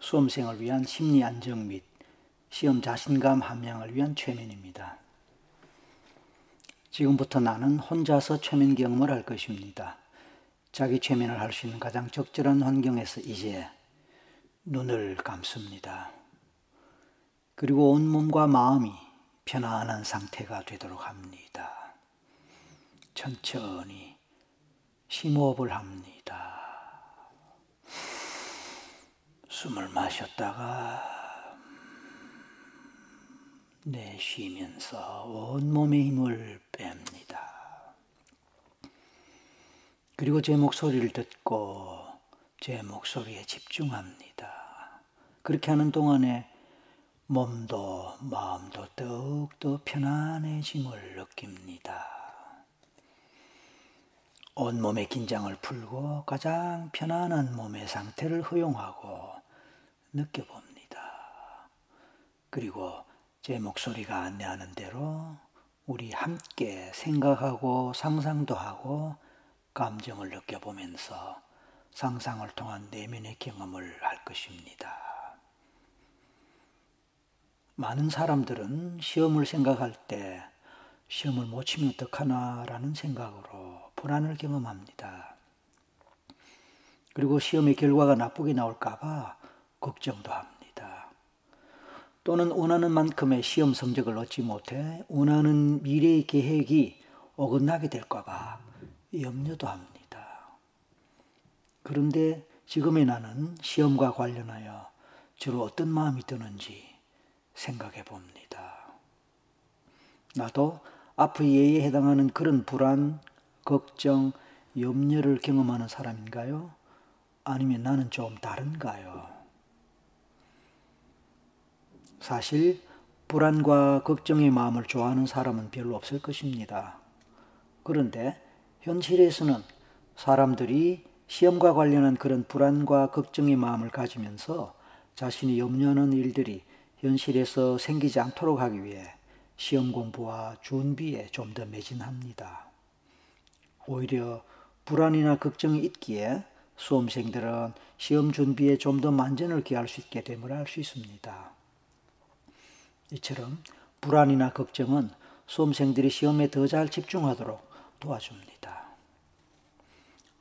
수험생을 위한 심리 안정 및 시험 자신감 함양을 위한 최면입니다. 지금부터 나는 혼자서 최면 경험을 할 것입니다. 자기 최면을 할 수 있는 가장 적절한 환경에서 이제 눈을 감습니다. 그리고 온몸과 마음이 편안한 상태가 되도록 합니다. 천천히 심호흡을 합니다. 숨을 마셨다가 내쉬면서 온몸의 힘을 뺍니다. 그리고 제 목소리를 듣고 제 목소리에 집중합니다. 그렇게 하는 동안에 몸도 마음도 더욱더 편안해짐을 느낍니다. 온몸의 긴장을 풀고 가장 편안한 몸의 상태를 허용하고 느껴봅니다. 그리고 제 목소리가 안내하는 대로 우리 함께 생각하고 상상도 하고 감정을 느껴보면서 상상을 통한 내면의 경험을 할 것입니다. 많은 사람들은 시험을 생각할 때 시험을 못 치면 어떡하나 라는 생각으로 불안을 경험합니다. 그리고 시험의 결과가 나쁘게 나올까 봐 걱정도 합니다. 또는 원하는 만큼의 시험 성적을 얻지 못해 원하는 미래의 계획이 어긋나게 될까 봐 염려도 합니다. 그런데 지금의 나는 시험과 관련하여 주로 어떤 마음이 드는지 생각해 봅니다. 나도 앞의 예에 해당하는 그런 불안, 걱정, 염려를 경험하는 사람인가요? 아니면 나는 좀 다른가요? 사실 불안과 걱정의 마음을 좋아하는 사람은 별로 없을 것입니다. 그런데 현실에서는 사람들이 시험과 관련한 그런 불안과 걱정의 마음을 가지면서 자신이 염려하는 일들이 현실에서 생기지 않도록 하기 위해 시험 공부와 준비에 좀 더 매진합니다. 오히려 불안이나 걱정이 있기에 수험생들은 시험 준비에 좀 더 만전을 기할 수 있게 됨을 알 수 있습니다. 이처럼 불안이나 걱정은 수험생들이 시험에 더 잘 집중하도록 도와줍니다.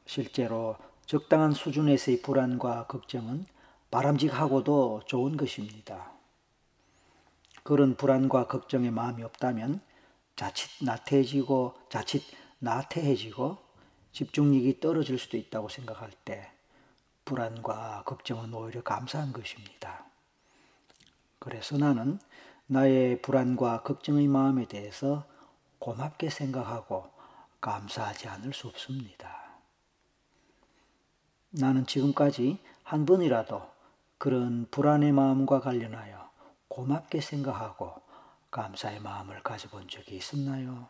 실제로 적당한 수준에서의 불안과 걱정은 바람직하고도 좋은 것입니다. 그런 불안과 걱정의 마음이 없다면 자칫 나태해지고 집중력이 떨어질 수도 있다고 생각할 때 불안과 걱정은 오히려 감사한 것입니다. 그래서 나는 나의 불안과 걱정의 마음에 대해서 고맙게 생각하고 감사하지 않을 수 없습니다. 나는 지금까지 한 번이라도 그런 불안의 마음과 관련하여 고맙게 생각하고 감사의 마음을 가져본 적이 있었나요?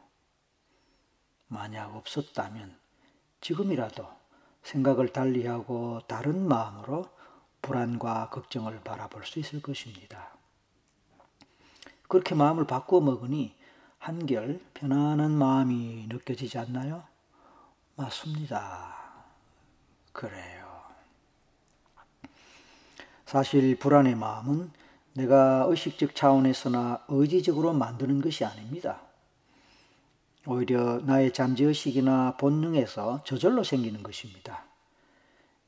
만약 없었다면 지금이라도 생각을 달리하고 다른 마음으로 불안과 걱정을 바라볼 수 있을 것입니다. 그렇게 마음을 바꾸어 먹으니 한결 편안한 마음이 느껴지지 않나요? 맞습니다. 그래요. 사실 불안의 마음은 내가 의식적 차원에서나 의지적으로 만드는 것이 아닙니다. 오히려 나의 잠재의식이나 본능에서 저절로 생기는 것입니다.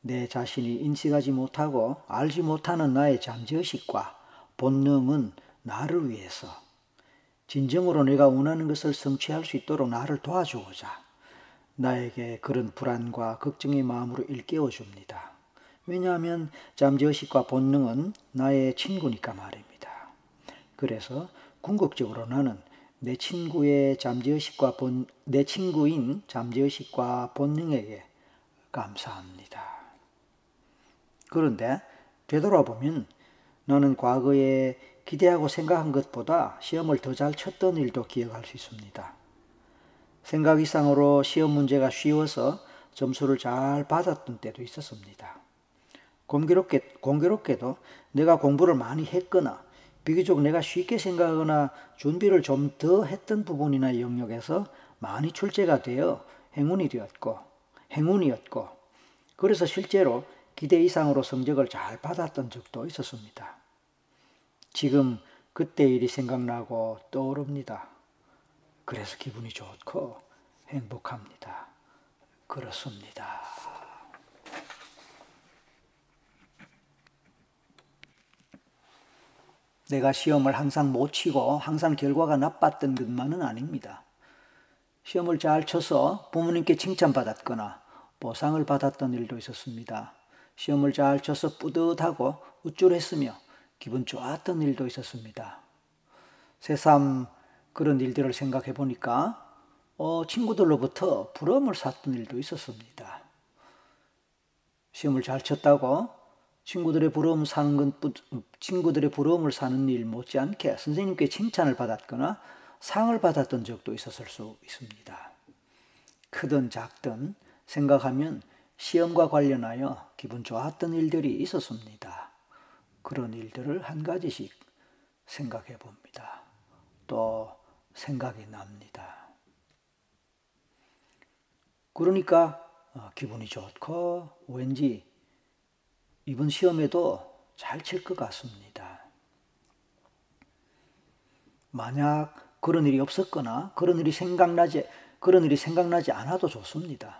내 자신이 인식하지 못하고 알지 못하는 나의 잠재의식과 본능은 나를 위해서 진정으로 내가 원하는 것을 성취할 수 있도록 나를 도와주고자 나에게 그런 불안과 걱정의 마음으로 일깨워 줍니다. 왜냐하면 잠재의식과 본능은 나의 친구니까 말입니다. 그래서 궁극적으로 나는 내 친구인 잠재의식과 본능에게 감사합니다. 그런데 되돌아보면 나는 과거에 기대하고 생각한 것보다 시험을 더 잘 쳤던 일도 기억할 수 있습니다. 생각 이상으로 시험 문제가 쉬워서 점수를 잘 받았던 때도 있었습니다. 공교롭게도 내가 공부를 많이 했거나 비교적 내가 쉽게 생각하거나 준비를 좀 더 했던 부분이나 영역에서 많이 출제가 되어 행운이었고 그래서 실제로 기대 이상으로 성적을 잘 받았던 적도 있었습니다. 지금 그때 일이 생각나고 떠오릅니다. 그래서 기분이 좋고 행복합니다. 그렇습니다. 내가 시험을 항상 못 치고 항상 결과가 나빴던 것만은 아닙니다. 시험을 잘 쳐서 부모님께 칭찬받았거나 보상을 받았던 일도 있었습니다. 시험을 잘 쳐서 뿌듯하고 우쭐했으며 기분 좋았던 일도 있었습니다. 새삼 그런 일들을 생각해 보니까 친구들로부터 부러움을 샀던 일도 있었습니다. 시험을 잘 쳤다고 친구들의 부러움을 사는 일 못지않게 선생님께 칭찬을 받았거나 상을 받았던 적도 있었을 수 있습니다. 크든 작든 생각하면 시험과 관련하여 기분 좋았던 일들이 있었습니다. 그런 일들을 한 가지씩 생각해 봅니다. 또 생각이 납니다. 그러니까 기분이 좋고 왠지 이번 시험에도 잘 칠 것 같습니다. 만약 그런 일이 없었거나 그런 일이 생각나지 않아도 좋습니다.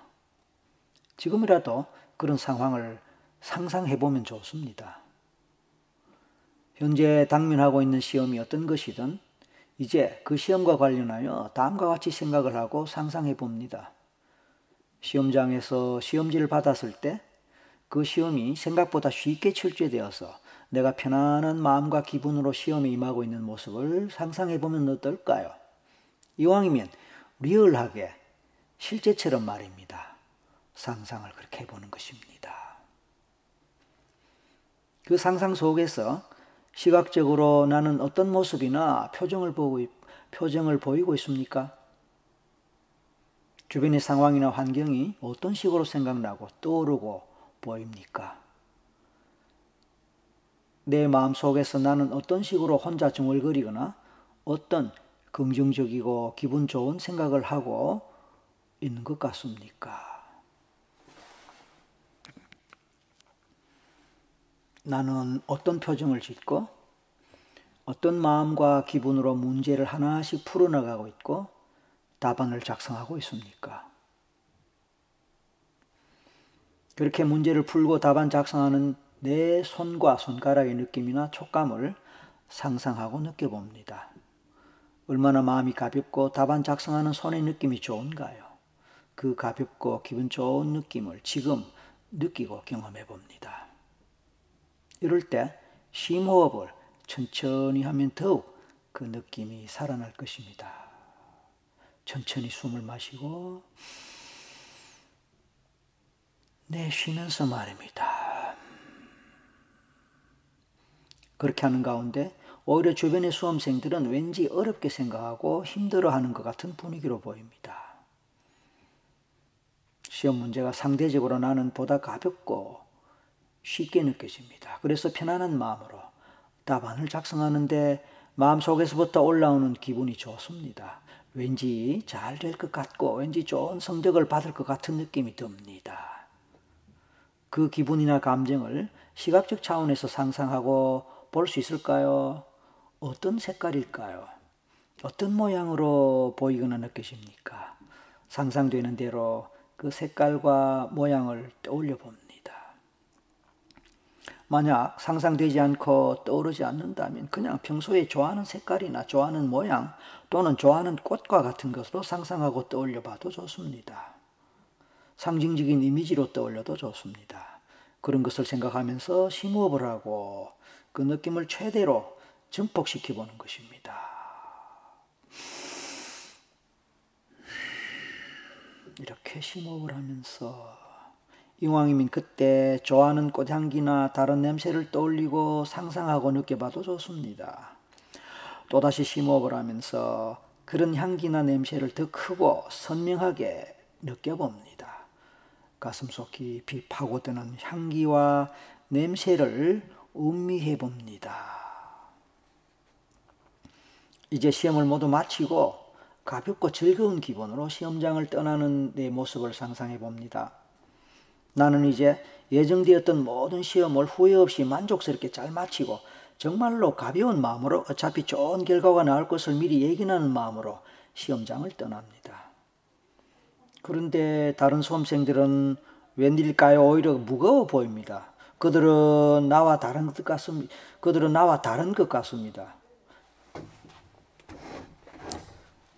지금이라도 그런 상황을 상상해 보면 좋습니다. 현재 당면하고 있는 시험이 어떤 것이든 이제 그 시험과 관련하여 다음과 같이 생각을 하고 상상해 봅니다. 시험장에서 시험지를 받았을 때 그 시험이 생각보다 쉽게 출제되어서 내가 편안한 마음과 기분으로 시험에 임하고 있는 모습을 상상해 보면 어떨까요? 이왕이면 리얼하게 실제처럼 말입니다. 상상을 그렇게 해보는 것입니다. 그 상상 속에서 시각적으로 나는 어떤 모습이나 표정을 보이고 있습니까? 주변의 상황이나 환경이 어떤 식으로 생각나고 떠오르고 보입니까? 내 마음속에서 나는 어떤 식으로 혼자 중얼거리거나 어떤 긍정적이고 기분 좋은 생각을 하고 있는 것 같습니까? 나는 어떤 표정을 짓고 어떤 마음과 기분으로 문제를 하나씩 풀어나가고 있고 답안을 작성하고 있습니까? 그렇게 문제를 풀고 답안 작성하는 내 손과 손가락의 느낌이나 촉감을 상상하고 느껴봅니다. 얼마나 마음이 가볍고 답안 작성하는 손의 느낌이 좋은가요? 그 가볍고 기분 좋은 느낌을 지금 느끼고 경험해 봅니다. 이럴 때 심호흡을 천천히 하면 더욱 그 느낌이 살아날 것입니다. 천천히 숨을 마시고 내쉬면서 말입니다. 그렇게 하는 가운데 오히려 주변의 수험생들은 왠지 어렵게 생각하고 힘들어하는 것 같은 분위기로 보입니다. 시험 문제가 상대적으로 나는 보다 가볍고 쉽게 느껴집니다. 그래서 편안한 마음으로 답안을 작성하는데 마음속에서부터 올라오는 기분이 좋습니다. 왠지 잘 될 것 같고 왠지 좋은 성적을 받을 것 같은 느낌이 듭니다. 그 기분이나 감정을 시각적 차원에서 상상하고 볼 수 있을까요? 어떤 색깔일까요? 어떤 모양으로 보이거나 느껴집니까? 상상되는 대로 그 색깔과 모양을 떠올려 봅니다. 만약 상상되지 않고 떠오르지 않는다면 그냥 평소에 좋아하는 색깔이나 좋아하는 모양 또는 좋아하는 꽃과 같은 것으로 상상하고 떠올려 봐도 좋습니다. 상징적인 이미지로 떠올려도 좋습니다. 그런 것을 생각하면서 심호흡을 하고 그 느낌을 최대로 증폭시켜 보는 것입니다. 이렇게 심호흡을 하면서 이왕이면 그때 좋아하는 꽃향기나 다른 냄새를 떠올리고 상상하고 느껴봐도 좋습니다. 또다시 심호흡을 하면서 그런 향기나 냄새를 더 크고 선명하게 느껴봅니다. 가슴속 깊이 파고드는 향기와 냄새를 음미해 봅니다. 이제 시험을 모두 마치고 가볍고 즐거운 기분으로 시험장을 떠나는 내 모습을 상상해 봅니다. 나는 이제 예정되었던 모든 시험을 후회 없이 만족스럽게 잘 마치고 정말로 가벼운 마음으로 어차피 좋은 결과가 나올 것을 미리 예견하는 마음으로 시험장을 떠납니다. 그런데 다른 수험생들은 웬일일까요? 오히려 무거워 보입니다. 그들은 나와 다른 것 같습니다.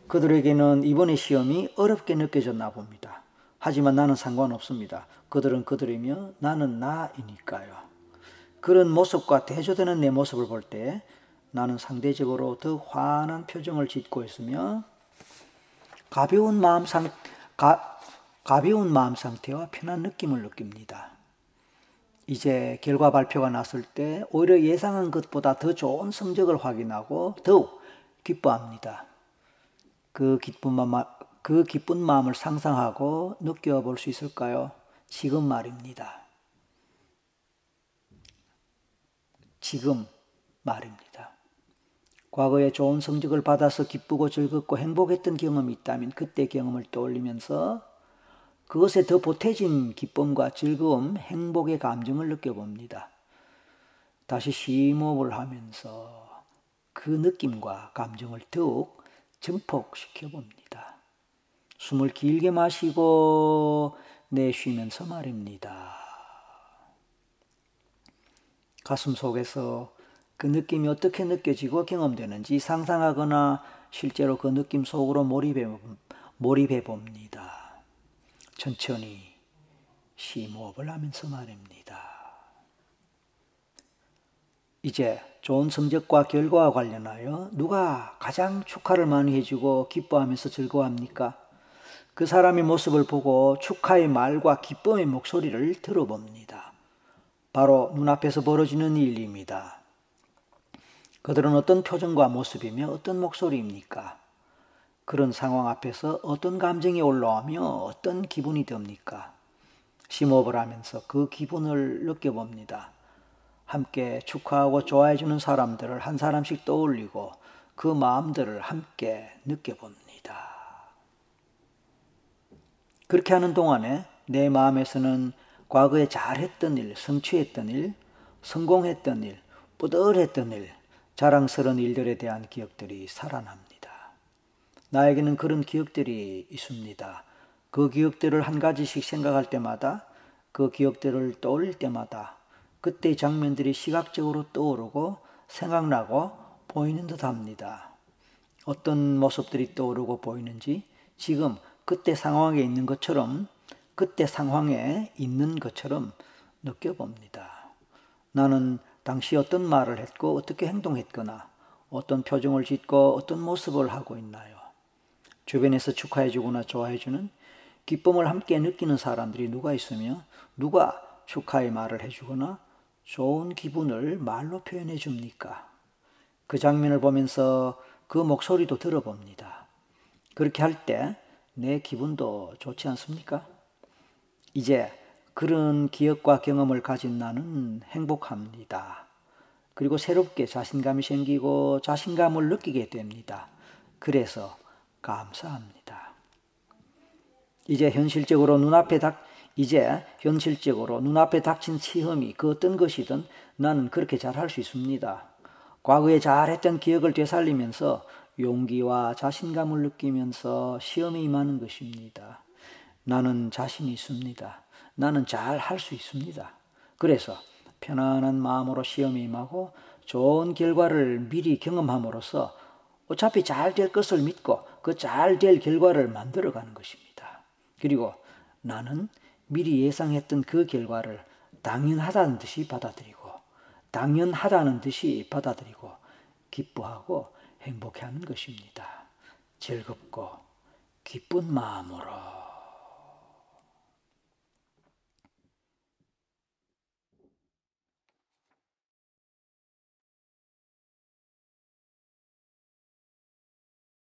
그들에게는 이번의 시험이 어렵게 느껴졌나 봅니다. 하지만 나는 상관없습니다. 그들은 그들이며 나는 나이니까요. 그런 모습과 대조되는 내 모습을 볼 때 나는 상대적으로 더 환한 표정을 짓고 있으며 가벼운 마음 상태와 편한 느낌을 느낍니다. 이제 결과 발표가 났을 때 오히려 예상한 것보다 더 좋은 성적을 확인하고 더욱 기뻐합니다. 그 기쁜 마음을 상상하고 느껴볼 수 있을까요? 지금 말입니다. 지금 말입니다. 과거에 좋은 성적을 받아서 기쁘고 즐겁고 행복했던 경험이 있다면 그때 경험을 떠올리면서 그것에 더 보태진 기쁨과 즐거움, 행복의 감정을 느껴봅니다. 다시 심호흡을 하면서 그 느낌과 감정을 더욱 증폭시켜 봅니다. 숨을 길게 마시고 내쉬면서 말입니다. 가슴 속에서 그 느낌이 어떻게 느껴지고 경험되는지 상상하거나 실제로 그 느낌 속으로 몰입해 봅니다. 천천히 심호흡을 하면서 말입니다. 이제 좋은 성적과 결과와 관련하여 누가 가장 축하를 많이 해주고 기뻐하면서 즐거워합니까? 그 사람의 모습을 보고 축하의 말과 기쁨의 목소리를 들어봅니다. 바로 눈앞에서 벌어지는 일입니다. 그들은 어떤 표정과 모습이며 어떤 목소리입니까? 그런 상황 앞에서 어떤 감정이 올라오며 어떤 기분이 듭니까? 심호흡을 하면서 그 기분을 느껴봅니다. 함께 축하하고 좋아해주는 사람들을 한 사람씩 떠올리고 그 마음들을 함께 느껴봅니다. 그렇게 하는 동안에 내 마음에서는 과거에 잘했던 일, 성취했던 일, 성공했던 일, 뿌듯했던 일, 자랑스러운 일들에 대한 기억들이 살아납니다. 나에게는 그런 기억들이 있습니다. 그 기억들을 한 가지씩 생각할 때마다, 그 기억들을 떠올릴 때마다 그때의 장면들이 시각적으로 떠오르고 생각나고 보이는 듯 합니다. 어떤 모습들이 떠오르고 보이는지 지금 그때 상황에 있는 것처럼 느껴봅니다. 나는 당시 어떤 말을 했고 어떻게 행동했거나 어떤 표정을 짓고 어떤 모습을 하고 있나요? 주변에서 축하해주거나 좋아해주는 기쁨을 함께 느끼는 사람들이 누가 있으며 누가 축하의 말을 해주거나 좋은 기분을 말로 표현해 줍니까? 그 장면을 보면서 그 목소리도 들어봅니다. 그렇게 할 때 내 기분도 좋지 않습니까? 이제 그런 기억과 경험을 가진 나는 행복합니다. 그리고 새롭게 자신감이 생기고 자신감을 느끼게 됩니다. 그래서 감사합니다. 이제 현실적으로 눈앞에 닥친 시험이 그 어떤 것이든 나는 그렇게 잘할 수 있습니다. 과거에 잘했던 기억을 되살리면서 용기와 자신감을 느끼면서 시험에 임하는 것입니다. 나는 자신이 있습니다. 나는 잘 할 수 있습니다. 그래서 편안한 마음으로 시험에 임하고 좋은 결과를 미리 경험함으로써 어차피 잘 될 것을 믿고 그 잘 될 결과를 만들어가는 것입니다. 그리고 나는 미리 예상했던 그 결과를 당연하다는 듯이 받아들이고 기뻐하고 행복해하는 것입니다. 즐겁고 기쁜 마음으로.